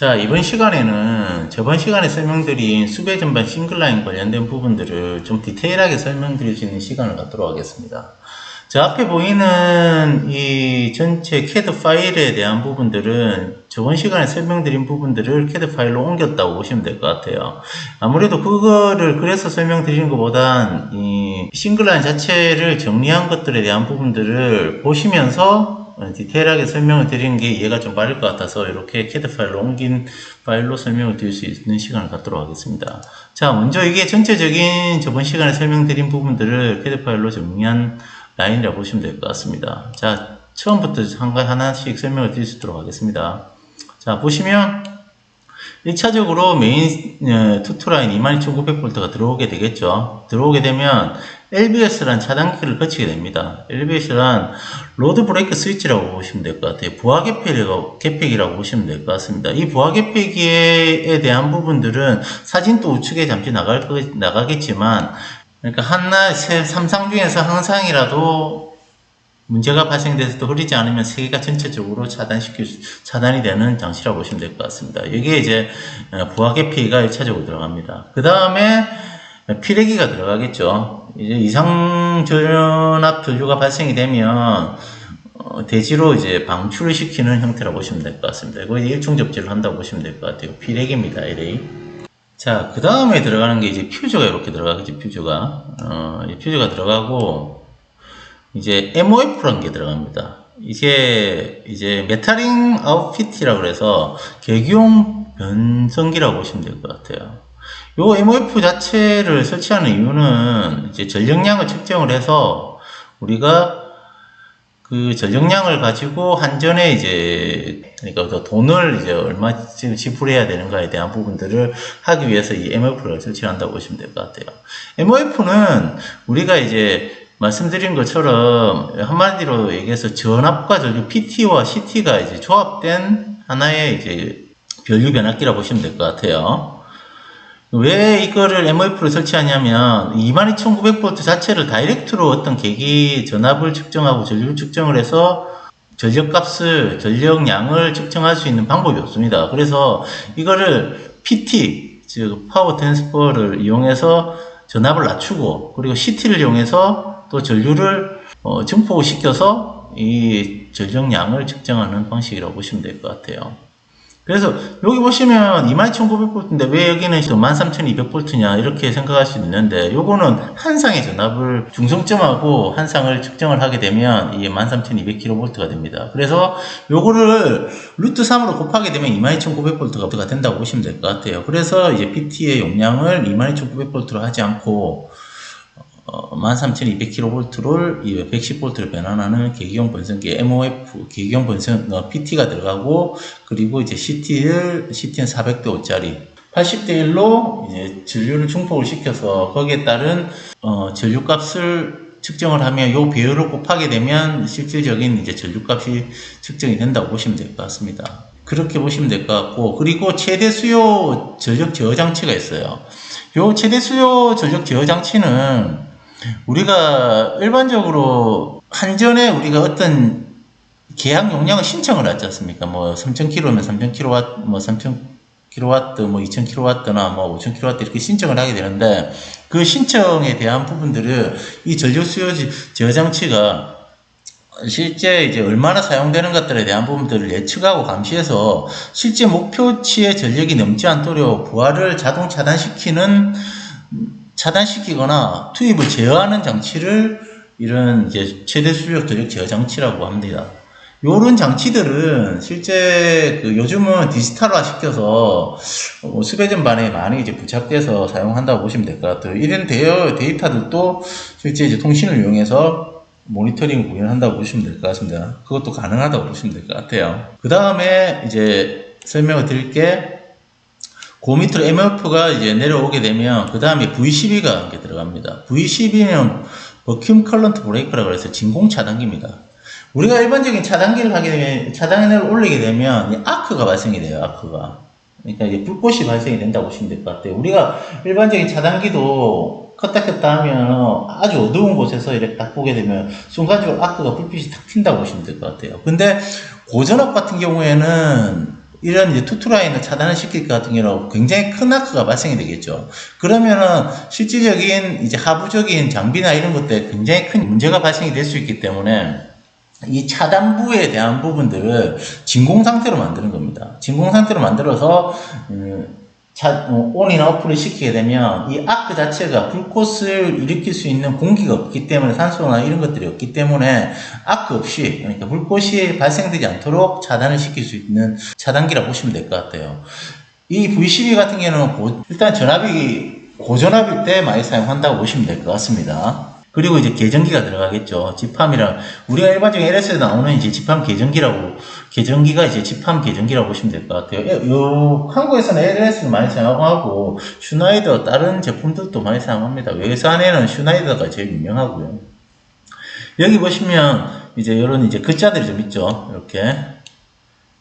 자, 이번 시간에는 저번 시간에 설명드린 수배 전반 싱글라인 관련된 부분들을 좀 디테일하게 설명드릴 수 있는 시간을 갖도록 하겠습니다. 저 앞에 보이는 이 전체 CAD 파일에 대한 부분들은 저번 시간에 설명드린 부분들을 CAD 파일로 옮겼다고 보시면 될 것 같아요. 아무래도 그거를 그래서 설명드리는 것보단 이 싱글라인 자체를 정리한 것들에 대한 부분들을 보시면서 디테일하게 설명을 드리는 게 이해가 좀 빠를 것 같아서 이렇게 CAD 파일로 옮긴 파일로 설명을 드릴 수 있는 시간을 갖도록 하겠습니다. 자, 먼저 이게 전체적인 저번 시간에 설명드린 부분들을 CAD 파일로 정리한 라인이라고 보시면 될 것 같습니다. 자, 처음부터 하나씩 설명을 드릴 수 있도록 하겠습니다. 자, 보시면 1차적으로 메인 투투라인 22,900V가 들어오게 되겠죠. 들어오게 되면 LBS란 차단키를 거치게 됩니다. LBS란 로드 브레이크 스위치라고 보시면 될 것 같아요. 부하 개폐기라고 보시면 될 것 같습니다. 이 부하 개폐기에 대한 부분들은 사진도 우측에 잠시 나가겠지만, 그러니까 한나 삼상 중에서 항상이라도 문제가 발생돼서도 흐리지 않으면 세개가 전체적으로 차단이 되는 장치라고 보시면 될 것 같습니다. 여기에 이제 부하 개폐기가 1차적으로 들어갑니다. 그 다음에 피레기가 들어가겠죠. 이제 이상 전압 전류가 발생이 되면 대지로 이제 방출을 시키는 형태라고 보시면 될 것 같습니다. 거의 일중 접지를 한다고 보시면 될 것 같아요. 피레기입니다. LA. 자, 그 다음에 들어가는 게 이제 퓨즈가 이렇게 들어가겠죠. 퓨즈가 들어가고 이제 MOF라는 게 들어갑니다. 이게 이제 메탈링 아웃핏이라고 그래서 계기용 변성기라고 보시면 될 것 같아요. 요 MOF 자체를 설치하는 이유는 이제 전력량을 측정을 해서 우리가 그 전력량을 가지고 한전에 이제 그러니까 돈을 이제 얼마 지불해야 되는가에 대한 부분들을 하기 위해서 이 MOF를 설치한다고 보시면 될 것 같아요. MOF는 우리가 이제 말씀드린 것처럼 한마디로 얘기해서 전압과 전류 PT와 CT가 이제 조합된 하나의 이제 변류 변압기라고 보시면 될 것 같아요. 왜 이거를 MOF를 설치하냐면 22,900V 자체를 다이렉트로 어떤 계기 전압을 측정하고 전류를 측정을 해서 전력량을 측정할 수 있는 방법이 없습니다. 그래서 이거를 PT, 즉 파워 트랜스퍼를 이용해서 전압을 낮추고 그리고 CT를 이용해서 또 전류를 증폭을 시켜서 이 전력량을 측정하는 방식이라고 보시면 될 것 같아요. 그래서 여기 보시면 22,900V인데 왜 여기는 13,200V냐 이렇게 생각할 수 있는데 요거는 한상의 전압을 중성점하고 한상을 측정을 하게 되면 이게 13,200kV가 됩니다. 그래서 요거를 루트 3으로 곱하게 되면 22,900V가 된다고 보시면 될 것 같아요. 그래서 이제 PT의 용량을 22,900V로 하지 않고 13,200kV를 110V로 변환하는 계기용 변성기 MOF, 계기용 변성 PT가 들어가고, 그리고 이제 CT는 400대 5짜리 80대 1로 이제 전류를 중폭을 시켜서 거기에 따른 전류값을 측정을 하면 이 배열을 곱하게 되면 실질적인 이제 전류값이 측정이 된다고 보시면 될 것 같습니다. 그렇게 보시면 될 것 같고, 그리고 최대 수요 전력 제어 장치가 있어요. 이 최대 수요 전력 제어 장치는 우리가 일반적으로 한전에 우리가 어떤 계약 용량을 신청을 하지 않습니까? 뭐 3,000kW면 3,000kW, 뭐 3,000kW, 뭐 2,000kW나 뭐 5,000kW 이렇게 신청을 하게 되는데 그 신청에 대한 부분들을 이 전력 수요 제어 장치가 실제 이제 얼마나 사용되는 것들에 대한 부분들을 예측하고 감시해서 실제 목표치의 전력이 넘지 않도록 부하를 자동 차단시키거나 투입을 제어하는 장치를 이런 이제 최대 수력 전력 제어 장치라고 합니다. 요런 장치들은 실제 요즘은 디지털화 시켜서 수배 전반에 많이 이제 부착돼서 사용한다고 보시면 될 것 같아요. 이런 데이터들도 실제 이제 통신을 이용해서 모니터링 구현한다고 보시면 될 것 같습니다. 그것도 가능하다고 보시면 될 것 같아요. 그 다음에 이제 설명을 드릴 게 그 밑으로 MOF가 이제 내려오게 되면 그 다음에 V12가 이렇게 들어갑니다. V12는 버큐um 커런트 브레이커라고 해서 진공 차단기입니다. 우리가 일반적인 차단기를 하게 되면 차단을 올리게 되면 이 아크가 발생이 돼요. 아크가. 그러니까 이제 불꽃이 발생이 된다고 보시면 될 것 같아요. 우리가 일반적인 차단기도 껐다 하면 아주 어두운 곳에서 이렇게 딱 보게 되면 순간적으로 아크가 불빛이 탁 튄다고 보시면 될 것 같아요. 근데 고전압 같은 경우에는 이런 이제 투투라인을 차단을 시킬 것 같은 경우는 굉장히 큰 아크가 발생이 되겠죠. 그러면은 실질적인 이제 하부적인 장비나 이런 것들에 굉장히 큰 문제가 발생이 될 수 있기 때문에 이 차단부에 대한 부분들을 진공 상태로 만드는 겁니다. 진공 상태로 만들어서 온이나 오프를 시키게 되면 이 아크 자체가 불꽃을 일으킬 수 있는 공기가 없기 때문에, 산소나 이런 것들이 없기 때문에 아크 없이, 그러니까 불꽃이 발생되지 않도록 차단을 시킬 수 있는 차단기라고 보시면 될 것 같아요. 이 V12 같은 경우는 일단 전압이 고전압일 때 많이 사용한다고 보시면 될 것 같습니다. 그리고 이제 계전기가 들어가겠죠. 지팜이랑, 우리가 일반적인 LS에 나오는 이제 지팜 계전기가 이제 지팜 계전기라고 보시면 될 것 같아요. 한국에서는 LS를 많이 사용하고, 슈나이더, 다른 제품들도 많이 사용합니다. 외산에는 슈나이더가 제일 유명하고요. 여기 보시면, 이제 이런 이제 글자들이 좀 있죠. 이렇게.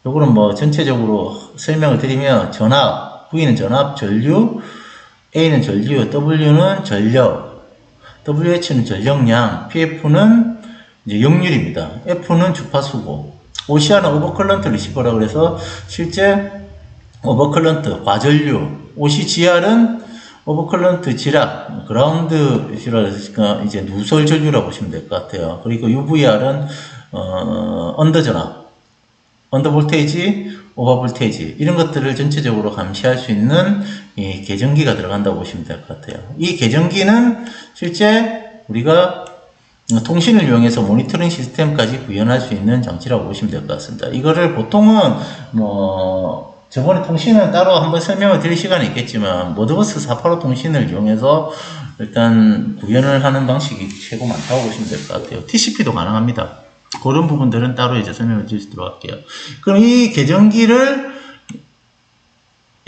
요거는 뭐 전체적으로 설명을 드리면, 전압, V는 전압, 전류, A는 전류, W는 전력, WH는 전력량, PF는 이제 역률입니다. F는 주파수고, OCR은 오버컬런트 리시버라 그래서 실제 오버컬런트, 과전류, OCGR은 오버컬런트 지락, 그라운드 지락, 이제 누설 전류라고 보시면 될 것 같아요. 그리고 UVR은 언더 전압, 언더 볼테이지, 오버 볼테이지, 이런 것들을 전체적으로 감시할 수 있는 이 계전기가 들어간다고 보시면 될 것 같아요. 이 계전기는 실제 우리가 통신을 이용해서 모니터링 시스템까지 구현할 수 있는 장치라고 보시면 될 것 같습니다. 이거를 보통은 저번에 통신은 따로 한번 설명을 드릴 시간이 있겠지만, 모드버스 485 통신을 이용해서 일단 구현을 하는 방식이 최고 많다고 보시면 될 것 같아요. TCP도 가능합니다. 그런 부분들은 따로 이제 설명을 드리도록 할게요. 그럼 이 계전기를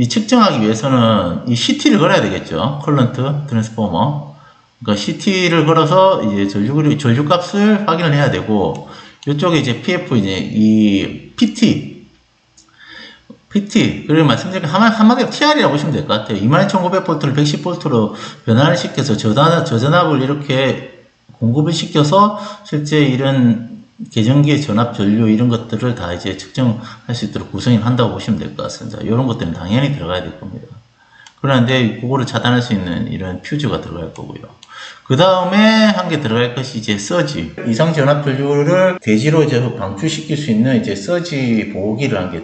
측정하기 위해서는 이 CT를 걸어야 되겠죠. 컬런트 트랜스포머. 그러니까 CT를 걸어서 이제 전류 값을 확인을 해야 되고, 이쪽에 이제 PF, 이제 이 PT, 그리고 말씀드린 한마디로 TR이라고 보시면 될 것 같아요. 22500V를 110V로 변화를 시켜서 저전압을 이렇게 공급을 시켜서 실제 이런 계전기의 전압, 전류 이런 것들을 다 이제 측정할 수 있도록 구성을 한다고 보시면 될 것 같습니다. 이런 것들은 당연히 들어가야 될 겁니다. 그런데 그거를 차단할 수 있는 이런 퓨즈가 들어갈 거고요. 그 다음에 한 개 들어갈 것이 이제 서지. 이상 전압 전류를 대지로 이제 방출시킬 수 있는 이제 서지 보호기를 한 개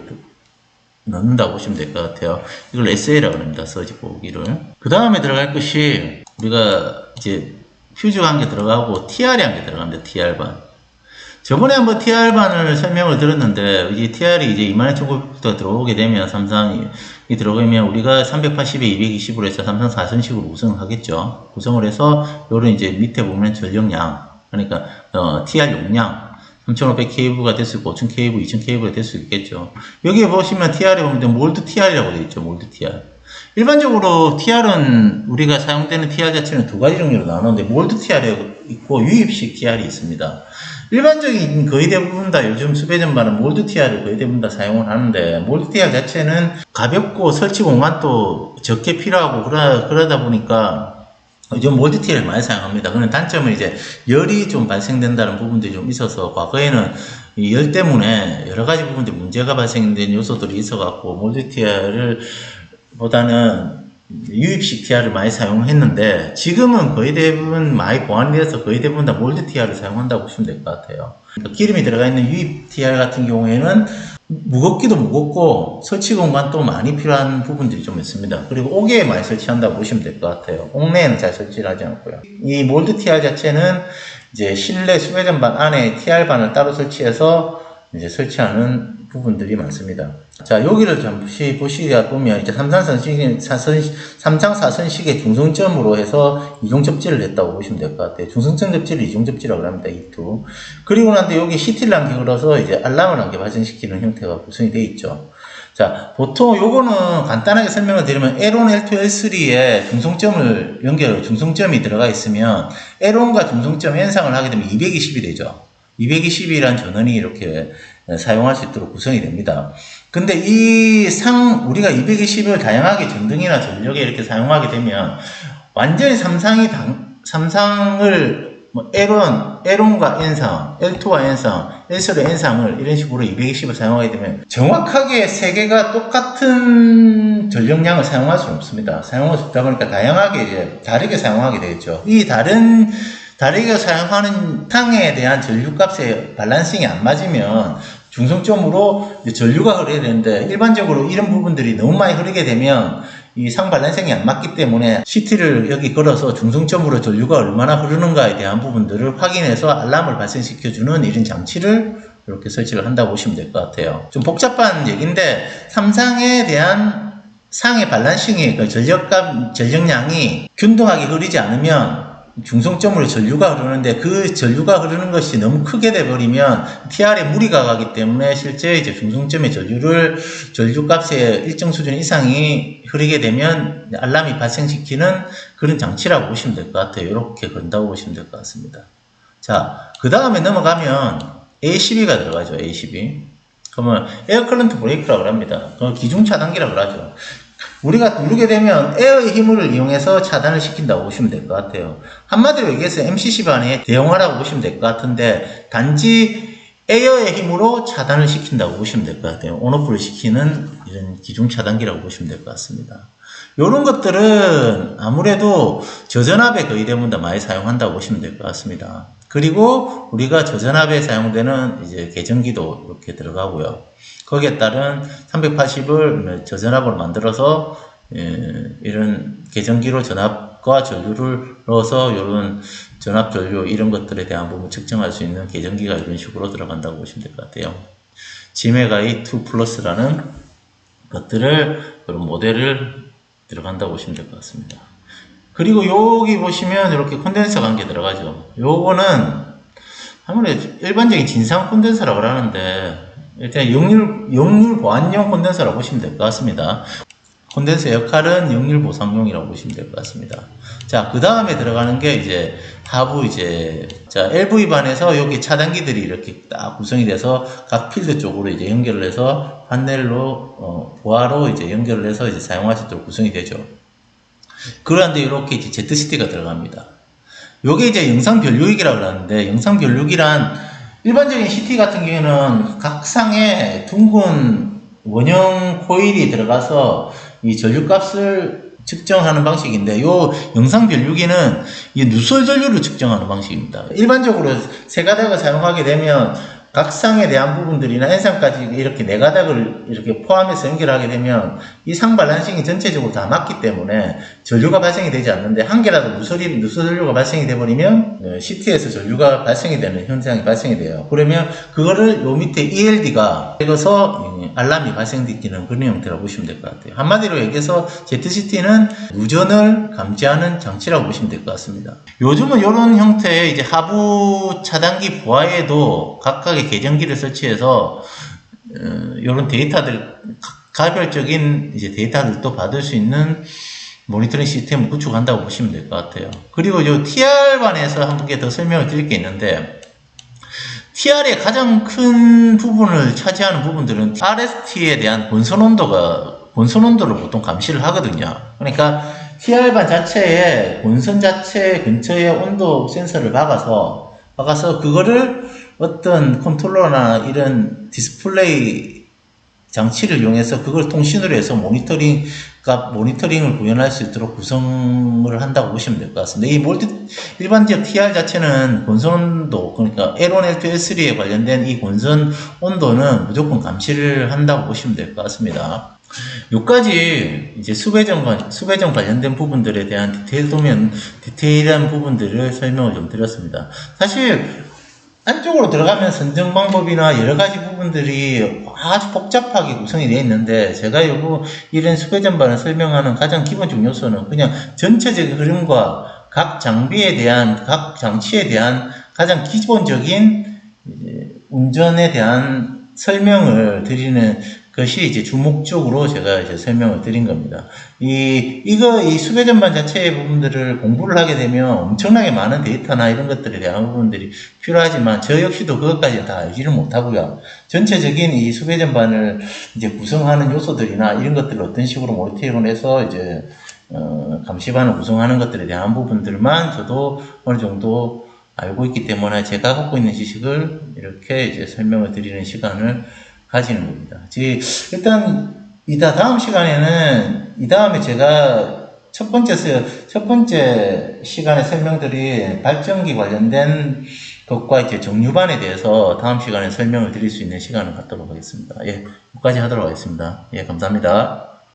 넣는다고 보시면 될 것 같아요. 이걸 SA라고 합니다. 서지 보호기를. 그 다음에 들어갈 것이 우리가 이제 퓨즈가 한 개 들어가고 TR이 한 개 들어갑니다. TR반. 저번에 한번 TR반을 설명을 들었는데, 이 TR이 이제 21900부터 들어오게 되면, 삼성이 들어오면 우리가 380에 220으로 해서 삼성 4선식으로 구성을 하겠죠. 구성을 해서, 요런 이제 밑에 보면 전력량, 그러니까, TR 용량, 3500kV가 될 수 있고, 5000kV, 2000kV가 될 수 있겠죠. 여기에 보시면 TR에 보면 몰드 TR이라고 되어 있죠. 몰드 TR. 일반적으로 TR은 우리가 사용되는 TR 자체는 두 가지 종류로 나누는데, 몰드 TR이 있고 유입식 TR이 있습니다. 일반적인 거의 대부분 다 요즘 수배전반은 몰드 TR을 거의 대부분 다 사용을 하는데, 몰드 TR 자체는 가볍고 설치 공간도 적게 필요하고 그러다 보니까 요즘 몰드 TR을 많이 사용합니다. 그런 단점은 이제 열이 좀 발생된다는 부분들이 좀 있어서, 과거에는 이 열 때문에 여러 가지 부분들이 문제가 발생된 요소들이 있어갖고 몰드 TR을 보다는 유입식 TR을 많이 사용했는데, 지금은 거의 대부분 많이 보완이 돼서 거의 대부분 다 몰드 TR을 사용한다고 보시면 될 것 같아요. 그러니까 기름이 들어가 있는 유입 TR 같은 경우에는 무겁기도 무겁고 설치 공간도 많이 필요한 부분들이 좀 있습니다. 그리고 옥외에 많이 설치한다고 보시면 될 것 같아요. 옥내에는 잘 설치를 하지 않고요. 이 몰드 TR 자체는 이제 실내 수배전반 안에 TR반을 따로 설치해서 이제 설치하는 부분들이 많습니다. 자, 여기를 잠시 보시다 보면 이제 삼상 4선식의 중성점으로 해서 이중 접지를 했다고 보시면 될 것 같아요. 중성점 접지를 이중 접지라고 합니다. E2. 그리고 난데 여기 CT를 한 개 걸어서 이제 알람을 한 개 발생시키는 형태가 구성이 되어 있죠. 자, 보통 요거는 간단하게 설명을 드리면 L1, L2, L3에 중성점이 들어가 있으면 L1과 중성점 연상을 하게 되면 220이 되죠. 220이란 전원이 이렇게 사용할 수 있도록 구성이 됩니다. 근데 우리가 220을 다양하게 전등이나 전력에 이렇게 사용하게 되면 완전히 삼상을 뭐 L1과 N상, L2와 N상, L3와 N상을 이런 식으로 220을 사용하게 되면 정확하게 세 개가 똑같은 전력량을 사용할 수는 없습니다. 사용할 수 없다 보니까 다양하게 이제 다르게 사용하게 되겠죠. 이 다르게 사용하는 탕에 대한 전류값의 밸런싱이 안 맞으면 중성점으로 전류가 흐르게 되는데, 일반적으로 이런 부분들이 너무 많이 흐르게 되면 이 상발란성이 안 맞기 때문에 CT를 여기 걸어서 중성점으로 전류가 얼마나 흐르는가에 대한 부분들을 확인해서 알람을 발생시켜주는 이런 장치를 이렇게 설치를 한다고 보시면 될 것 같아요. 좀 복잡한 얘기인데, 삼상에 대한 상의 밸런싱이, 그 전력량이 균등하게 흐르지 않으면 중성점으로 전류가 흐르는데, 그 전류가 흐르는 것이 너무 크게 돼버리면 TR에 무리가 가기 때문에 실제 이제 중성점의 전류값의 일정 수준 이상이 흐르게 되면 알람이 발생시키는 그런 장치라고 보시면 될 것 같아요. 이렇게 건다고 보시면 될 것 같습니다. 자, 그 다음에 넘어가면 A12가 들어가죠. A12. 그러면 에어 커런트 브레이크라고 합니다. 기중 차단기라고 하죠. 우리가 누르게 되면 에어의 힘을 이용해서 차단을 시킨다고 보시면 될 것 같아요. 한마디로 얘기해서 MCC 반에 대용하라고 보시면 될 것 같은데, 단지 에어의 힘으로 차단을 시킨다고 보시면 될 것 같아요. 온오프를 시키는 이런 기중 차단기라고 보시면 될 것 같습니다. 이런 것들은 아무래도 저전압에 거의 대부분 다 많이 사용한다고 보시면 될 것 같습니다. 그리고 우리가 저전압에 사용되는 이제 계전기도 이렇게 들어가고요. 거기에 따른 380을 저전압으로 만들어서 이런 계전기로 전압과 전류를 넣어서 이런 전압 전류 이런 것들에 대한 부분 측정할 수 있는 계전기가 이런 식으로 들어간다고 보시면 될 것 같아요. 지메가이 2 플러스라는 것들을, 그런 모델을 들어간다고 보시면 될 것 같습니다. 그리고 여기 보시면 이렇게 콘덴서 관계 들어가죠. 요거는 아무래도 일반적인 진상 콘덴서라고 하는데, 일단 역률 보안용 콘덴서라고 보시면 될 것 같습니다. 콘덴서 역할은 역률 보상용이라고 보시면 될 것 같습니다. 자, 그 다음에 들어가는 게 이제 하부 자, LV반에서 여기 차단기들이 이렇게 딱 구성이 돼서 각 필드 쪽으로 이제 연결을 해서 판넬로, 보아로 이제 연결을 해서 이제 사용할 수 있도록 구성이 되죠. 그런데 이렇게 이제 ZCT가 들어갑니다. 요게 이제 영상 변류기라고 하는데, 영상 변류기란 일반적인 CT 같은 경우에는 각상에 둥근 원형 코일이 들어가서 이 전류값을 측정하는 방식인데, 요 영상 변류기는 이 누설 전류를 측정하는 방식입니다. 일반적으로 세 가닥을 사용하게 되면 각상에 대한 부분들이나 N상까지 이렇게 네 가닥을 이렇게 포함해서 연결하게 되면 이 상발란싱이 전체적으로 다 맞기 때문에 전류가 발생이 되지 않는데, 한 개라도 누설 전류가 발생이 되버리면 CT에서 전류가 발생이 되는 현상이 발생이 돼요. 그러면 그거를 요 밑에 ELD가 찍어서 알람이 발생되는 그런 형태라고 보시면 될 것 같아요. 한마디로 얘기해서 ZCT는 누전을 감지하는 장치라고 보시면 될 것 같습니다. 요즘은 이런 형태의 이제 하부 차단기 보아에도 각각의 계정기를 설치해서 이런 데이터들, 가별적인 이제 데이터들도 받을 수 있는 모니터링 시스템을 구축한다고 보시면 될 것 같아요. 그리고 이 TR반에서 한 개 더 설명을 드릴 게 있는데, TR의 가장 큰 부분을 차지하는 부분들은 RST에 대한 본선 온도를 보통 감시를 하거든요. 그러니까 TR반 자체에 본선 자체 근처에 온도 센서를 박아서 그거를 어떤 컨트롤러나 이런 디스플레이 장치를 이용해서 그걸 통신으로 해서 모니터링을 구현할 수 있도록 구성을 한다고 보시면 될 것 같습니다. 일반적 TR 자체는 본선 온도, 그러니까 L1, L2, L3에 관련된 이 본선 온도는 무조건 감시를 한다고 보시면 될 것 같습니다. 여기까지 이제 수배전 관련된 부분들에 대한 디테일한 부분들을 설명을 좀 드렸습니다. 사실 안쪽으로 들어가면 선정 방법이나 여러 가지 부분들이 아주 복잡하게 구성이 되어 있는데, 제가 이런 수배 전반을 설명하는 가장 기본적 요소는 그냥 전체적인 흐름과 각 장치에 대한 가장 기본적인 운전에 대한 설명을 드리는 것이 이제 주목적으로 제가 이제 설명을 드린 겁니다. 이 수배 전반 자체의 부분들을 공부를 하게 되면 엄청나게 많은 데이터나 이런 것들에 대한 부분들이 필요하지만, 저 역시도 그것까지는 다 알지를 못하고요. 전체적인 이 수배 전반을 이제 구성하는 요소들이나 이런 것들을 어떤 식으로 모니터링을 해서 이제 감시반을 구성하는 것들에 대한 부분들만 저도 어느 정도 알고 있기 때문에 제가 갖고 있는 지식을 이렇게 이제 설명을 드리는 시간을 가지는 겁니다. 일단 다음 시간에는 이 다음에 제가 첫 번째 시간에 설명드린 발전기 관련된 것과 이제 정류반에 대해서 다음 시간에 설명을 드릴 수 있는 시간을 갖도록 하겠습니다. 예, 여기까지 하도록 하겠습니다. 예, 감사합니다.